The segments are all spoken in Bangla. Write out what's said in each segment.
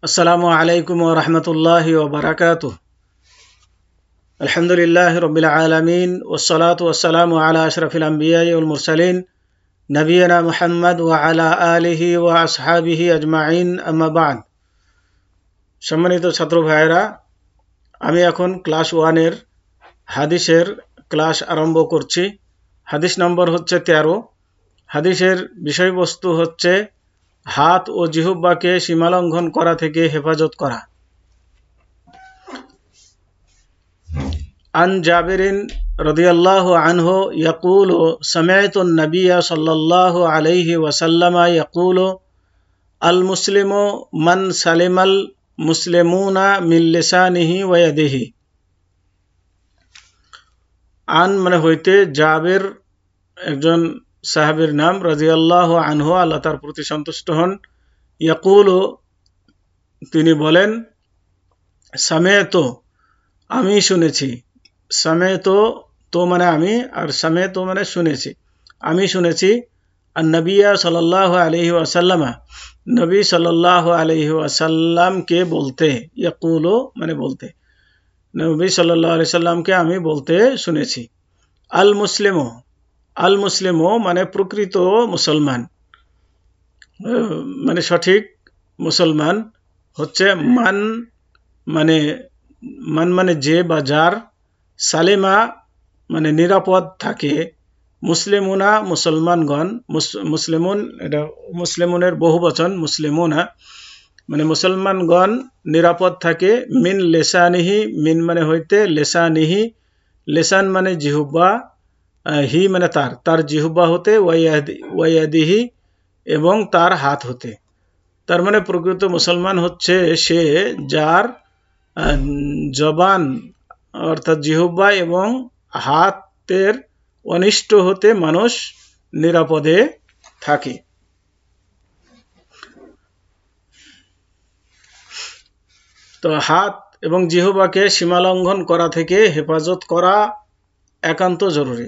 আসসালামু আলাইকুম ওয়া রাহমাতুল্লাহি ওয়া বারাকাতুহু। আলহামদুলিল্লাহি রাব্বিল আলামিন ওয়াসসালাতু ওয়াসসালামু আলা আশরাফিল আমবিয়াই ওয়াল মুরসালিন নবিয়িনা মুহাম্মদ ওয়া আলা আলিহি ওয়া আসহাবিহি আজমাইন, আম্মা বা'দ। সম্মানিত ছাত্র ভাইয়েরা, আমি এখন ক্লাস 1 এর হাদিসের ক্লাস আরম্ভ করছি। হাদিস নম্বর হচ্ছে 13। হাদিসের বিষয়বস্তু হচ্ছে হাত ও জিহ্বাকে সীমালঙ্ঘন করা থেকে হেফাজত করা। আন জাবিরিন রাদিয়াল্লাহু আনহু ইয়াকুলু সামি'তু আন-নাবিয়্য সাল্লাল্লাহু আলাইহি ওয়াসাল্লাম ইয়াকুলু আল মুসলিমু মান সালিমাল মুসলিমুনা মিন লিসানিহি ওয়া ইয়াদিহি। আন মানে হইতে জাবির একজন সাহাবীর নাম, রাদিয়াল্লাহু আনহু, আল্লাহ তার প্রতি সন্তুষ্ট হন। ইয়াকুলু তিনি বলেন, সামি'তু আমি শুনেছি। সামি'তু তো মানে আমি, আর সামি'তু মানে শুনেছি। আমি শুনেছি আন-নবিয়্য সাল্লাল্লাহু আলাইহি ওয়াসাল্লাম, নবী সাল্লাল্লাহু আলাইহি ওয়াসাল্লামকে বলতে, ইয়াকুলু মানে বলতে, নবী সাল্লাল্লাহু আলাইহি সাল্লামকে আমি বলতে শুনেছি। আল মুসলিমু, আল মুসলিমু মানে প্রকৃত মুসলমান, মানে সঠিক মুসলমান হচ্ছে মান মানে যে বা যার, সালিমা মানে নিরাপদ থাকে, মুসলিমুনা মুসলমানগণ, মুসলিমুন এটা মুসলিমুনের বহুবচন, মুসলিমুনা মানে মুসলমানগণ নিরাপদ থাকে, মিন লিসানিহি, মিন মানে হইতে, লিসানিহি লিসান মানে জিহ্বা, হি মানে তার জিহ্বা হতে, ওয়াইয়াদিহি এবং তার হাত হতে। তার মানে প্রকৃত মুসলমান হচ্ছে সে যার জবান অর্থাৎ জিহ্বা এবং হাতের অনিষ্ট হতে মানুষ নিরাপদে থাকে। তো হাত এবং জিহ্বাকে সীমালঙ্ঘন করা থেকে হেফাজত করা একান্ত জরুরি,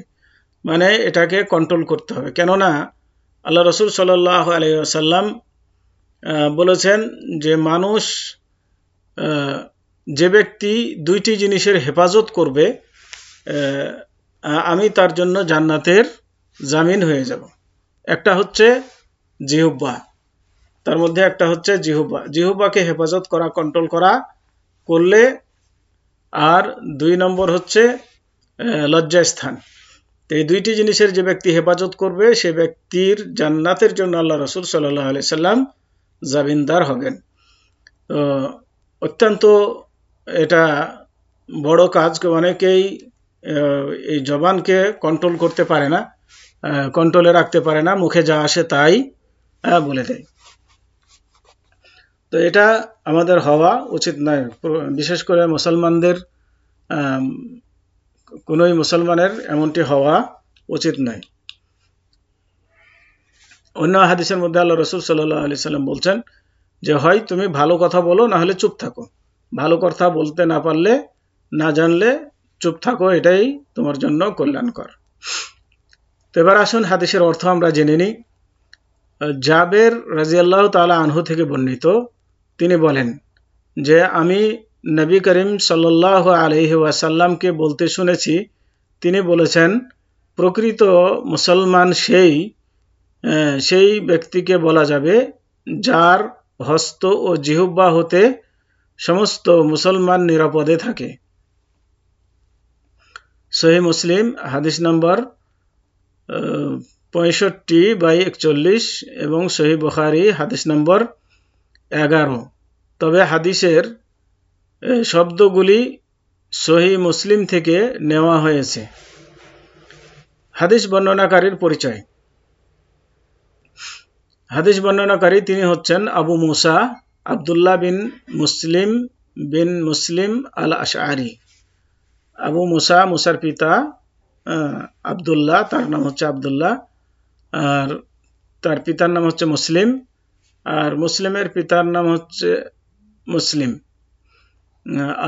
মানে এটাকে কন্ট্রোল করতে হবে। কেননা আল্লাহ রসুল সাল্লাল্লাহু আলাইহি ওয়াসাল্লাম বলেছেন যে মানুষ, যে ব্যক্তি দুইটি জিনিসের হেফাজত করবে, আমি তার জন্য জান্নাতের জামিন হয়ে যাব। একটা হচ্ছে জিহ্বা, তার মধ্যে একটা হচ্ছে জিহ্বাকে হেফাজত করা, কন্ট্রোল করা করলে। আর 2 নম্বর হচ্ছে লজ্জাস্থান। এই দুইটি জিনিসের যে ব্যক্তি হেফাজত করবে সে ব্যক্তির জান্নাতের জন্য আল্লাহ রসুল সাল্লাল্লাহু আলাইহি সাল্লাম জামিনদার হবেন। তো অত্যন্ত এটা বড় কাজ। অনেকেই এই জবানকে কন্ট্রোল করতে পারে না, কন্ট্রোলে রাখতে পারে না, মুখে যা আসে তাই বলে দেয়। তো এটা আমাদের হওয়া উচিত নয়, বিশেষ করে মুসলমানদের, কোনোই মুসলমানের এমনটি হওয়া উচিত নয়। অন্য হাদিসের মধ্যে আল্লাহ রসুল সাল্লাল্লাহু আলাইহি সাল্লাম বলছেন যে হয় তুমি ভালো কথা বলো, না হলে চুপ থাকো। ভালো কথা বলতে না পারলে, না জানলে চুপ থাকো, এটাই তোমার জন্য কল্যাণকর। তো এবার আসুন হাদিসের অর্থ আমরা জেনে নিই। জাবের রাদিয়াল্লাহু তাআলা আনহু থেকে বর্ণিত, তিনি বলেন যে আমি নবী করিম সাল্লাল্লাহু আলাইহি ওয়াসাল্লামকে বলতে শুনেছি, তিনি বলেছেন প্রকৃত মুসলমান সেই ব্যক্তিকে বলা যাবে যার হস্ত ও জিহ্বা হতে সমস্ত মুসলমান নিরাপদে থাকে। সহিহ মুসলিম হাদিস নম্বর 65/41 এবং সহিহ বুখারী হাদিস নম্বর 11। তবে হাদিসের শব্দগুলি সহিহ মুসলিম থেকে নেওয়া হয়েছে। হাদিস বর্ণনাকারীর পরিচয়। হাদিস বর্ণনাকারী তিনি হচ্ছেন আবু মুসা আব্দুল্লাহ বিন মুসলিম আল আশআরি। আবু মুসা, মুসার পিতা আব্দুল্লাহ, তার নাম হচ্ছে আব্দুল্লাহ, আর তার পিতার নাম হচ্ছে মুসলিম, আর মুসলিমের পিতার নাম হচ্ছে মুসলিম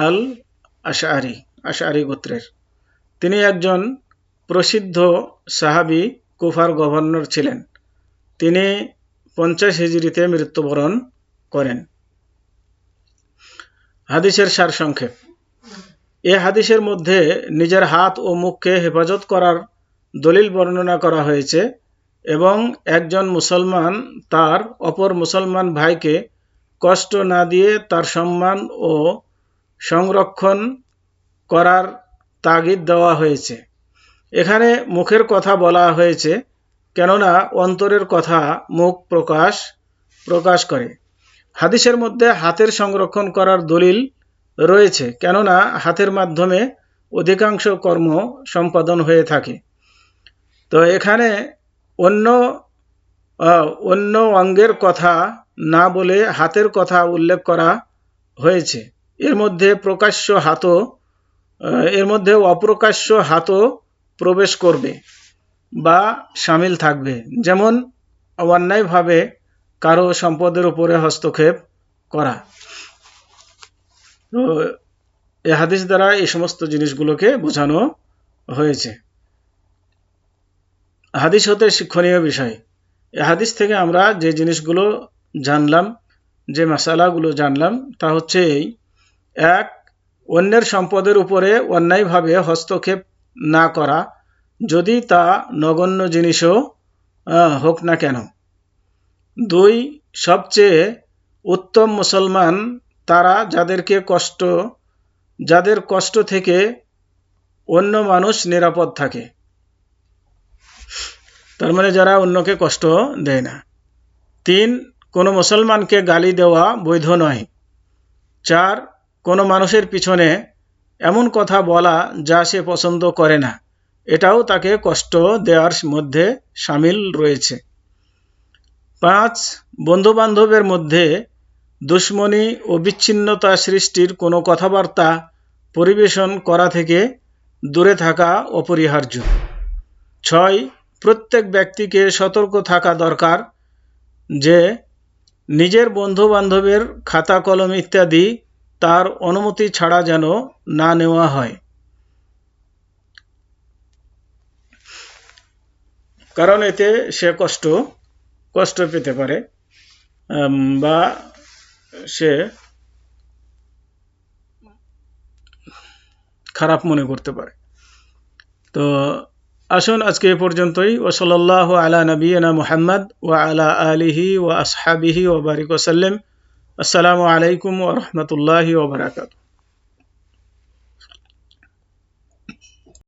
আল আশআরি, আশআরি গোত্রের। তিনি একজন প্রসিদ্ধ সাহাবী, কুফার গভর্নর ছিলেন। তিনি 50 হিজরিতে মৃত্যুবরণ করেন। হাদিসের সারসংক্ষেপ। এ হাদিসের মধ্যে নিজের হাত ও মুখকে হেফাজত করার দলিল বর্ণনা করা হয়েছে এবং একজন মুসলমান তার অপর মুসলমান ভাইকে কষ্ট না দিয়ে তার সম্মান ও সংরক্ষণ করার তাগিদ দেওয়া হয়েছে। এখানে মুখের কথা বলা হয়েছে কেননা অন্তরের কথা মুখ প্রকাশ করে। হাদিসের মধ্যে হাতের সংরক্ষণ করার দলিল রয়েছে কেননা হাতের মাধ্যমে অধিকাংশ কর্ম সম্পাদন হয়ে থাকে। তো এখানে অন্য অঙ্গের কথা না বলে হাতের কথা উল্লেখ করা হয়েছে। এর মধ্যে অপ্রকাশ্য হাতও প্রবেশ করবে বা শামিল থাকবে, যেমন অন্যায়ভাবে কারো সম্পদের উপরে হস্তক্ষেপ করা। তো এই হাদিস দ্বারা এই সমস্ত জিনিসগুলোকে বোঝানো হয়েছে। হাদিস হতে শিক্ষণীয় বিষয়। এই হাদিস থেকে আমরা যে জিনিসগুলো জানলাম, যে মাসালাগুলো জানলাম তা হচ্ছে এই: এক, অন্যের সম্পদের উপরে অন্যায়ভাবে হস্তক্ষেপ না করা, যদি তা নগণ্য জিনিসও হোক না কেন। দুই, সবচেয়ে উত্তম মুসলমান তারা যাদের কষ্ট থেকে অন্য মানুষ নিরাপদ থাকে, তার মানে যারা অন্যকে কষ্ট দেয় না। তিন, কোনো মুসলমানকে গালি দেওয়া বৈধ নয়। চার, কোনো মানুষের পিছনে এমন কথা বলা যা সে পছন্দ করে না, এটাও তাকে কষ্ট দেওয়ার মধ্যে শামিল রয়েছে। পাঁচ, বন্ধুবান্ধবের মধ্যে দুশ্মনী ও বিচ্ছিন্নতা সৃষ্টির কোনো কথাবার্তা পরিবেশন করা থেকে দূরে থাকা অপরিহার্য। ছয়, প্রত্যেক ব্যক্তিকে সতর্ক থাকা দরকার যে নিজের বন্ধু-বান্ধবের খাতা কলম ইত্যাদি তার অনুমতি ছাড়া যেন না নেওয়া হয়, কারণ এতে সে কষ্ট পেতে পারে বা সে খারাপ মনে করতে পারে। তো আসুন আজকে এ পর্যন্তই। ওয়া সাল্লাল্লাহু আলা নবিয়িনা মুহাম্মদ ওয়া আলা আলিহি ওয়া আসহাবিহি ওয়া বারিক ওয়া সাল্লাম। আসসালামু আলাইকুম ওয়া রাহমাতুল্লাহি ওয়া বারাকাতুহু।